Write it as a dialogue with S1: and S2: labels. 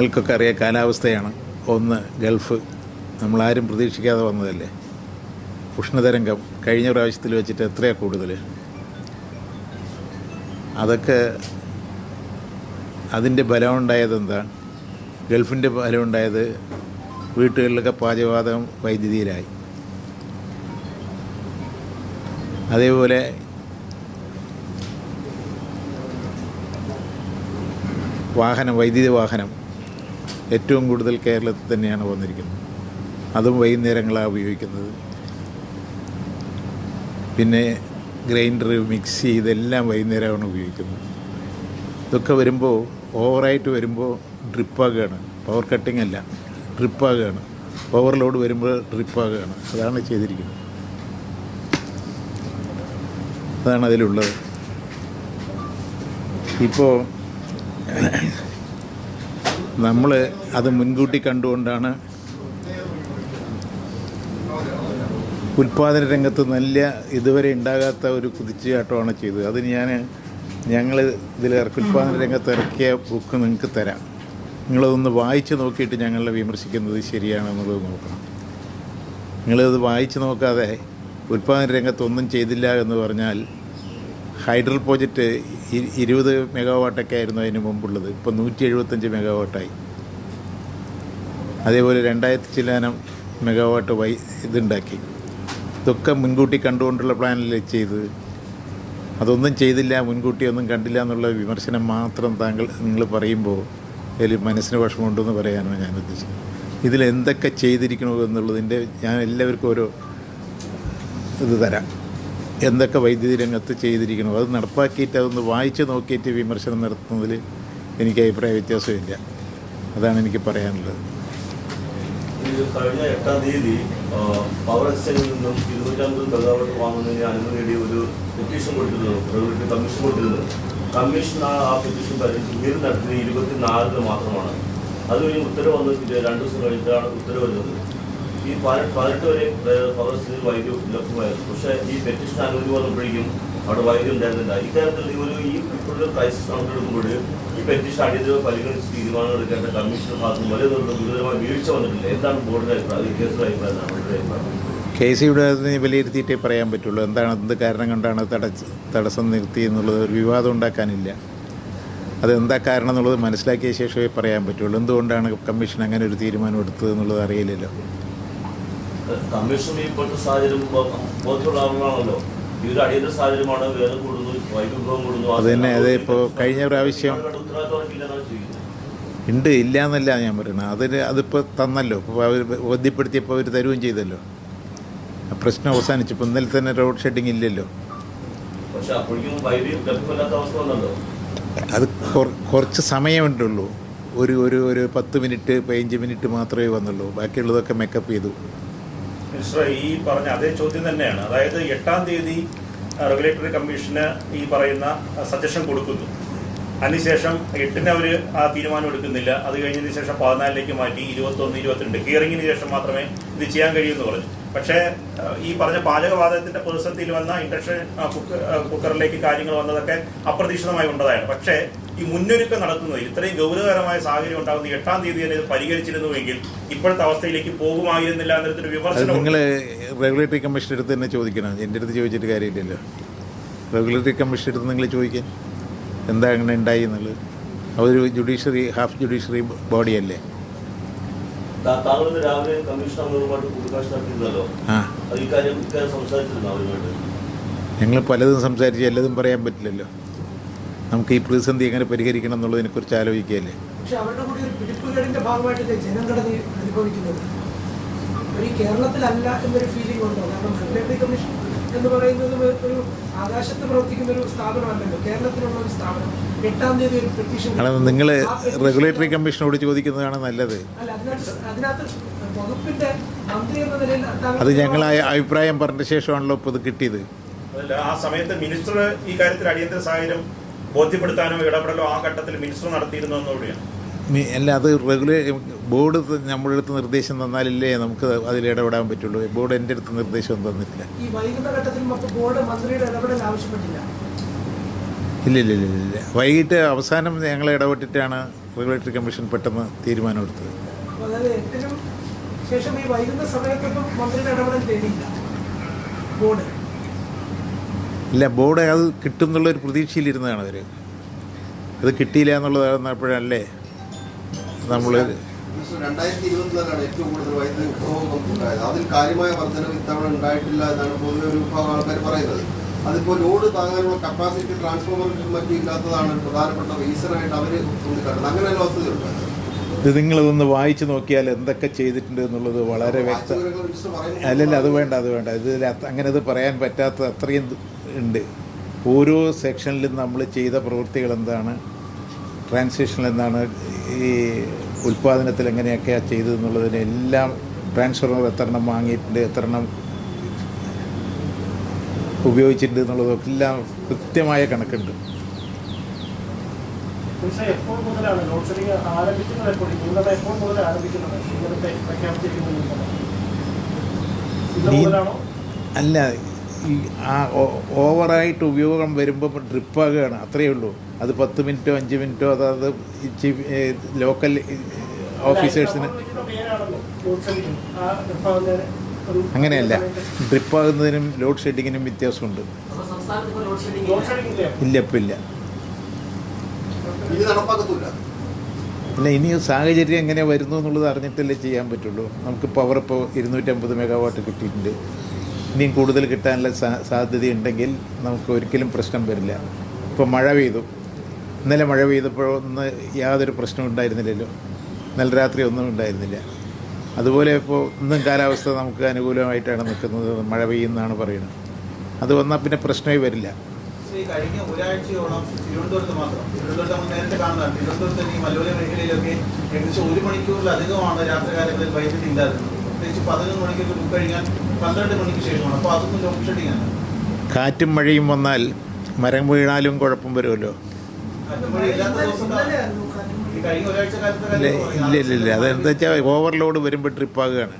S1: നിങ്ങൾക്കൊക്കെ അറിയാം കാലാവസ്ഥയാണ്. ഒന്ന് ഗൾഫ്, നമ്മളാരും പ്രതീക്ഷിക്കാതെ വന്നതല്ലേ. ഉഷ്ണതരംഗം കഴിഞ്ഞ പ്രാവശ്യത്തിൽ വെച്ചിട്ട് എത്രയാണ് കൂടുതൽ. അതൊക്കെ അതിൻ്റെ ബലമുണ്ടായത് എന്താണ്? ഗൾഫിൻ്റെ ബലമുണ്ടായത് വീട്ടുകളിലൊക്കെ പാചകവാതകം വൈദ്യുതിയിലായി. അതേപോലെ വൈദ്യുതി വാഹനം ഏറ്റവും കൂടുതൽ കേരളത്തിൽ തന്നെയാണ് വന്നിരിക്കുന്നത്. അതും വൈകുന്നേരങ്ങളാണ് ഉപയോഗിക്കുന്നത്. പിന്നെ ഗ്രൈൻഡർ, മിക്സി ഇതെല്ലാം വൈകുന്നേരമാണ് ഉപയോഗിക്കുന്നത്. ഇതൊക്കെ വരുമ്പോൾ ഓവറായിട്ട് വരുമ്പോൾ ഡ്രിപ്പാകുകയാണ്. പവർ കട്ടിംഗ് അല്ല, ഡ്രിപ്പാകുകയാണ്. ഓവർലോഡ് വരുമ്പോൾ ഡ്രിപ്പാകുകയാണ്. അതാണ് ചെയ്തിരിക്കുന്നത്. അതാണ് അതിലുള്ളത്. ഇപ്പോൾ നമ്മൾ അത് മുൻകൂട്ടി കണ്ടുകൊണ്ടാണ് ഉൽപ്പാദന രംഗത്ത് ഇതുവരെ ഉണ്ടാകാത്ത ഒരു കുതിച്ചുചാട്ടമാണ് ചെയ്തത്. അതിന് ഞങ്ങൾ ഉൽപ്പാദന രംഗത്ത് ഇറക്കിയ ബുക്ക് നിങ്ങൾക്ക് തരാം. നിങ്ങളതൊന്ന് വായിച്ച് നോക്കിയിട്ട് ഞങ്ങളെ വിമർശിക്കുന്നത് ശരിയാണെന്നുള്ളത് നോക്കണം. നിങ്ങളത് വായിച്ച് നോക്കാതെ ഉൽപ്പാദന രംഗത്തൊന്നും ചെയ്തില്ല എന്ന് പറഞ്ഞാൽ, ഹൈഡൽ പ്രോജക്റ്റ് 20 മെഗാവാട്ടൊക്കെ ആയിരുന്നു അതിന് മുമ്പുള്ളത്. ഇപ്പോൾ 175 മെഗാവാട്ടായി. അതേപോലെ 2000 ചില്ലാനം മെഗാവാട്ട് ഇതുണ്ടാക്കി. ഇതൊക്കെ മുൻകൂട്ടി കണ്ടുകൊണ്ടുള്ള പ്ലാനിൽ ചെയ്തത്. അതൊന്നും ചെയ്തില്ല, മുൻകൂട്ടി ഒന്നും കണ്ടില്ല എന്നുള്ള വിമർശനം മാത്രം നിങ്ങൾ പറയുമ്പോൾ അതിൽ മനസ്സിന് വിഷമമുണ്ടെന്ന് പറയാനാണ് ഞാൻ ഉദ്ദേശിക്കുന്നത്. ഇതിലെന്തൊക്കെ ചെയ്തിരിക്കണോ എന്നുള്ളതിൻ്റെ ഞാൻ എല്ലാവർക്കും ഓരോ ഇത് തരാം. എന്തൊക്കെ വൈദ്യുതി രംഗത്ത് ചെയ്തിരിക്കണോ അത് നടപ്പാക്കിയിട്ട് അതൊന്ന് വായിച്ച് നോക്കിയിട്ട് വിമർശനം നടത്തുന്നതിൽ എനിക്ക് അഭിപ്രായ വ്യത്യാസമില്ല. അതാണ് എനിക്ക് പറയാനുള്ളത്.
S2: കഴിഞ്ഞ 8-ാം തീയതി പവർ എക്സ്ചേഞ്ചിൽ നിന്നും 250 മെഗാവാട്ട് വാങ്ങുന്നതിന് അനുമതി നേടിയ ഒരു പെറ്റീഷൻ കൊടുത്തിരുന്നു, റെഗുലേറ്ററി കമ്മീഷൻ കൊടുത്തിരുന്നു. കമ്മീഷൻ ആ പെറ്റീഷൻ ഹിയറിംഗ് നടത്തിയത് 24 മാത്രമാണ്. അത് കഴിഞ്ഞ് ഉത്തരവ് വന്ന് 2 ദിവസം കഴിഞ്ഞിട്ടാണ് ഉത്തരവ് വരുന്നത്. ഈ 18 വരെ പവർ എക്സ്ചേഞ്ചിൽ വൈദ്യുതി ലഭ്യമായിരുന്നു. പക്ഷേ ഈ പെറ്റീഷൻ അനുമതി വന്നപ്പോഴേക്കും അവിടെ വൈദ്യുതി ഉണ്ടായിരുന്നില്ല. ഇക്കാര്യത്തിൽ ഇപ്പോഴൊരു ക്രൈസിസ് കണക്കെടുക്കുമ്പോൾ ഈ പെറ്റീഷൻ അടിയന്തര പരിഗണിച്ച് തീരുമാനം എടുക്കേണ്ട കമ്മീഷന്റെ ഭാഗത്ത് വലിയ ഗുരുതരമായ വീഴ്ച വന്നിട്ടില്ല. എന്താണ് ബോർഡിന്റെ അഭിപ്രായം, കേസിന്റെ അഭിപ്രായം? അവരുടെ അഭിപ്രായം
S1: KCയുടെ വിലയിരുത്തിയിട്ടേ പറയാൻ പറ്റുള്ളൂ. എന്ത് കാരണം കൊണ്ടാണ് തടസ്സം നിർത്തി എന്നുള്ളത് ഒരു വിവാദം ഉണ്ടാക്കാനില്ല. അതെന്താ കാരണം എന്നുള്ളത് മനസ്സിലാക്കിയ ശേഷമേ പറയാൻ പറ്റുള്ളൂ. എന്തുകൊണ്ടാണ് കമ്മീഷൻ അങ്ങനെ ഒരു തീരുമാനം എടുത്തത് എന്നുള്ളത് അറിയില്ലല്ലോ.
S2: കമ്മീഷൻ ഇപ്പോഴത്തെ സാഹചര്യം ബോധ്യമുള്ള ആളുകളാണല്ലോ. ഇതൊരു അടിയന്തര സാഹചര്യമാണ്, വേദന കൂടുന്നു, വൈദ്യുതം കൂടുന്നു.
S1: അത് തന്നെ. അത് ഇപ്പോൾ കഴിഞ്ഞ പ്രാവശ്യം ഉണ്ട്, ഇല്ല എന്നല്ല ഞാൻ പറയുന്നത്. അതിപ്പോൾ തന്നല്ലോ. ഇപ്പോൾ അവർ ബോധ്യപ്പെടുത്തിയപ്പോൾ അവർ തരുകയും ചെയ്തല്ലോ. പ്രശ്നം അവസാനിച്ചു. ഇപ്പോൾ ഇന്നലെ തന്നെ റോഡ് ഷെഡിങ് ഇല്ലല്ലോ. അത് കുറച്ച് സമയമുണ്ടുള്ളൂ. ഒരു 10 മിനിറ്റ് 15 മിനിറ്റ് മാത്രമേ വന്നുള്ളൂ. ബാക്കിയുള്ളതൊക്കെ മേക്കപ്പ് ചെയ്തു.
S3: ഈ പറഞ്ഞ അതേ ചോദ്യം തന്നെയാണ്. അതായത് 8-ാം തീയതി റെഗുലേറ്ററി കമ്മീഷന് ഈ പറയുന്ന സജഷൻ കൊടുക്കുന്നു. അതിനുശേഷം 8-ന് അവർ ആ തീരുമാനം എടുക്കുന്നില്ല. അത് കഴിഞ്ഞതിന് ശേഷം 14-ലേക്ക് മാറ്റി 21, 22 ഹിയറിംഗിന് ശേഷം മാത്രമേ ഇത് ചെയ്യാൻ കഴിയുമെന്ന് പറഞ്ഞു. പക്ഷേ ഈ പറഞ്ഞ പാചകവാതകത്തിന്റെ പ്രതിസന്ധിയിൽ വന്ന ഇൻഡക്ഷൻ കുക്കറിലേക്ക് കാര്യങ്ങൾ വന്നതൊക്കെ അപ്രതീക്ഷിതമായി ഉണ്ടായതാണ്. പക്ഷേ ഈ മുന്നൊരുക്കം നടത്തുന്നത് ഇത്രയും ഗൗരവകരമായ സാഹചര്യം ഉണ്ടാകുന്ന 8-ാം തീയതി തന്നെ ഇത് പരിഹരിച്ചിരുന്നുവെങ്കിൽ ഇപ്പോഴത്തെ അവസ്ഥയിലേക്ക് പോകുമായിരുന്നില്ല എന്നൊരു വിമർശനം.
S1: നിങ്ങൾ റെഗുലേറ്ററി കമ്മീഷൻ എടുത്ത് തന്നെ ചോദിക്കണം. എൻ്റെ അടുത്ത് ചോദിച്ചിട്ട് കാര്യമില്ലല്ലോ. റെഗുലേറ്ററി കമ്മീഷൻ എടുത്ത് നിങ്ങൾ ചോദിക്കാൻ എന്താ അങ്ങനെ ഉണ്ടായി എന്നുള്ളത്. അതൊരു ഹാഫ് ജുഡീഷ്യറി ബോഡിയല്ലേ. ഞങ്ങൾ പലതും സംസാരിച്ച് എല്ലാതും പറയാൻ പറ്റില്ലല്ലോ. നമുക്ക് ഈ പ്രതിസന്ധി എങ്ങനെ പരിഹരിക്കണം എന്നുള്ളതിനെ കുറിച്ച് ആലോചിക്കുകയല്ലേ.
S4: പക്ഷെ അവരുടെ കൂടി ഒരു പിടിപ്പുകേടിന്റെ ഭാഗമായിട്ടല്ലേ ജനഘടന അനുഭവിക്കുന്നത്. ഒരു കേരളത്തിലല്ല എന്നൊരു ഫീലിംഗ് ഉണ്ടോ? കാരണം റെഗുലേറ്ററി കമ്മീഷൻ എന്ന് പറയുന്നത് ഒരു ആകാശത്ത് പ്രവർത്തിക്കുന്ന ഒരു സ്ഥാപനമല്ലല്ലോ, കേരളത്തിലുള്ള ഒരു സ്ഥാപനം. 8-ാം തീയതി ഒരു പെറ്റീഷൻ
S1: നിങ്ങൾ റെഗുലേറ്ററി കമ്മീഷനോട് ചോദിക്കുന്നതാണ് നല്ലത്.
S4: അല്ല, അതിനകത്ത് വകുപ്പിന്റെ മന്ത്രി എന്ന നിലയിൽ
S1: അത് ഞങ്ങൾ അഭിപ്രായം പറഞ്ഞ ശേഷമാണല്ലോ ഇപ്പോൾ ഇത് കിട്ടിയത്.
S3: ആ സമയത്ത് മിനിസ്റ്റർ ഈ കാര്യത്തിൽ അടിയന്തര സാഹചര്യം ബോധ്യപ്പെടുത്താനോ ഇടപെടലോ ആ ഘട്ടത്തിൽ മിനിസ്റ്റർ നടത്തിയിരുന്നു എന്നോടെയാണ്.
S1: അല്ല, അത് ബോർഡ് നമ്മുടെ അടുത്ത് നിർദ്ദേശം തന്നാലല്ലേ നമുക്ക് അതിൽ ഇടപെടാൻ പറ്റുള്ളൂ. ബോർഡ് എൻ്റെ അടുത്ത് നിർദ്ദേശം തന്നിട്ടില്ല. ഇല്ല. വൈകിട്ട് അവസാനം ഞങ്ങൾ ഇടപെട്ടിട്ടാണ് റെഗുലേറ്ററി കമ്മീഷൻ പെട്ടെന്ന് തീരുമാനമെടുത്തത്.
S4: അതായത് 8-നും ശേഷം ഈ വൈകുന്ന സമയത്തൊന്നും മന്ത്രിയുടെ ഇടപെടൽ തേടിയില്ല ബോർഡ്.
S1: ഇല്ല, ബോർഡ് അത് കിട്ടും എന്നുള്ളൊരു പ്രതീക്ഷയിലിരുന്നതാണ് അവർ. അത് കിട്ടിയില്ല എന്നുള്ളതാകുന്നപ്പോഴല്ലേ നമ്മൾ
S5: 2024 ഏറ്റവും കൂടുതൽ വൈദ്യുതി ഉപഭോഗം ഉണ്ടായത്. അതിൽ കാര്യമായ വർധന ഇത്തവണ ഉണ്ടായിട്ടില്ല എന്നാണ് പൊതുവെ ഒരു വിഭാഗം ആൾക്കാർ പറയുന്നത്. അതിപ്പോൾ ലോഡ് താങ്ങാനുള്ള കപ്പാസിറ്റി ട്രാൻസ്ഫോമറിനും മറ്റും ഇല്ലാത്തതാണ് പ്രധാനപ്പെട്ട റീസണായിട്ട് അവർ ചൂണ്ടിക്കാട്ടുന്നത്. അങ്ങനെയുള്ള വസ്തുതയുണ്ട്.
S1: ഇത് നിങ്ങളതൊന്ന് വായിച്ച് നോക്കിയാൽ എന്തൊക്കെ ചെയ്തിട്ടുണ്ട് എന്നുള്ളത് വളരെ അല്ലല്ല, അത് വേണ്ട. ഇതിൽ അങ്ങനെ ഇത് പറയാൻ പറ്റാത്ത അത്രയും ഉണ്ട്. ഓരോ സെക്ഷനിലും നമ്മൾ ചെയ്ത പ്രവൃത്തികൾ എന്താണ്, ട്രാൻസിഷനിൽ എന്താണ്, ഈ ഉൽപ്പാദനത്തിൽ എങ്ങനെയൊക്കെയാണ് ചെയ്തതെന്നുള്ളതിനെല്ലാം ട്രാൻസ്ഫോർമർ എത്രണ്ണം വാങ്ങിയിട്ടുണ്ട്, എത്രണ്ണം ഉപയോഗിച്ചിട്ടുണ്ട് എന്നുള്ളതൊക്കെ എല്ലാം കൃത്യമായ കണക്കുണ്ട്.
S6: എപ്പോൾ മുതലാണ് ലോഡ് ഷെഡിംഗ് ആരംഭിക്കുന്നത്? എപ്പോൾ മുതൽ ആരംഭിക്കുന്നത്? ഇങ്ങനത്തെ പ്രഖ്യാപിച്ചിരിക്കുന്നതാണോ?
S1: അല്ല, ഈ ഓവറായിട്ട് ഉപയോഗം വരുമ്പോൾ ഡ്രിപ്പാകുകയാണ്, അത്രയേ ഉള്ളൂ. അത് 10 മിനിറ്റോ 5 മിനിറ്റോ അതായത് ലോക്കൽ ഓഫീസേഴ്സിന് അങ്ങനെയല്ല. ഡ്രിപ്പാകുന്നതിനും ലോഡ് ഷെഡിങ്ങിനും വ്യത്യാസമുണ്ട്. ഇല്ല, ഇപ്പം ഇല്ല. ഇല്ല, ഇനി സാഹചര്യം എങ്ങനെ വരുന്നു എന്നുള്ളത് അറിഞ്ഞിട്ടല്ലേ ചെയ്യാൻ പറ്റുള്ളൂ. നമുക്ക് പവർ ഇപ്പോൾ 250 മെഗാവാട്ട് കിട്ടിയിട്ടുണ്ട്. ഇനിയും കൂടുതൽ കിട്ടാനുള്ള സാധ്യതയുണ്ടെങ്കിൽ നമുക്ക് ഒരിക്കലും പ്രശ്നം വരില്ല. ഇപ്പോൾ മഴ പെയ്തു, ഇന്നലെ മഴ പെയ്തപ്പോൾ യാതൊരു പ്രശ്നവും ഉണ്ടായിരുന്നില്ലല്ലോ. ഇന്നലെ രാത്രി ഒന്നും ഉണ്ടായിരുന്നില്ല. അതുപോലെ ഇപ്പോൾ ഇന്നും കാലാവസ്ഥ നമുക്ക് അനുകൂലമായിട്ടാണ് നിൽക്കുന്നത്. മഴ പെയ്യുന്നതാണ് പറയുന്നത്. അത് വന്നാൽ പിന്നെ പ്രശ്നമേ വരില്ല.
S7: കഴിഞ്ഞ ഒരാഴ്ചയോളം തിരുവനന്തപുരത്ത് മാത്രം, തിരുവനന്തപുരത്ത് നമ്മൾ നേരത്തെ കാണുന്നതാണ്, തിരുവനന്തപുരത്ത് ഈ മലയോര മേഖലയിലൊക്കെ ഏകദേശം 1 മണിക്കൂറിലധികമാണ് രാത്രികാലങ്ങളിൽ വൈദ്യുതി ഇല്ലാതിരുന്നത്. പ്രത്യേകിച്ച് 11 മണിക്കൊക്കെ ബുക്ക് കഴിഞ്ഞാൽ 12 മണിക്ക് ശേഷമാണ്. അപ്പോൾ അതൊന്നും ലോഡ് ഷെഡിംഗ് ആണ്.
S1: കാറ്റും മഴയും വന്നാൽ മരം വീണാലും കുഴപ്പം വരുമല്ലോ.
S7: കാറ്റും മഴ ഇല്ലാത്ത ദിവസം ഈ കഴിഞ്ഞ ഒരാഴ്ച കാലത്ത്
S1: ഇല്ല, അതെന്താ വെച്ചാൽ ഓവർലോഡ് വരുമ്പോൾ ട്രിപ്പാകുകയാണ്.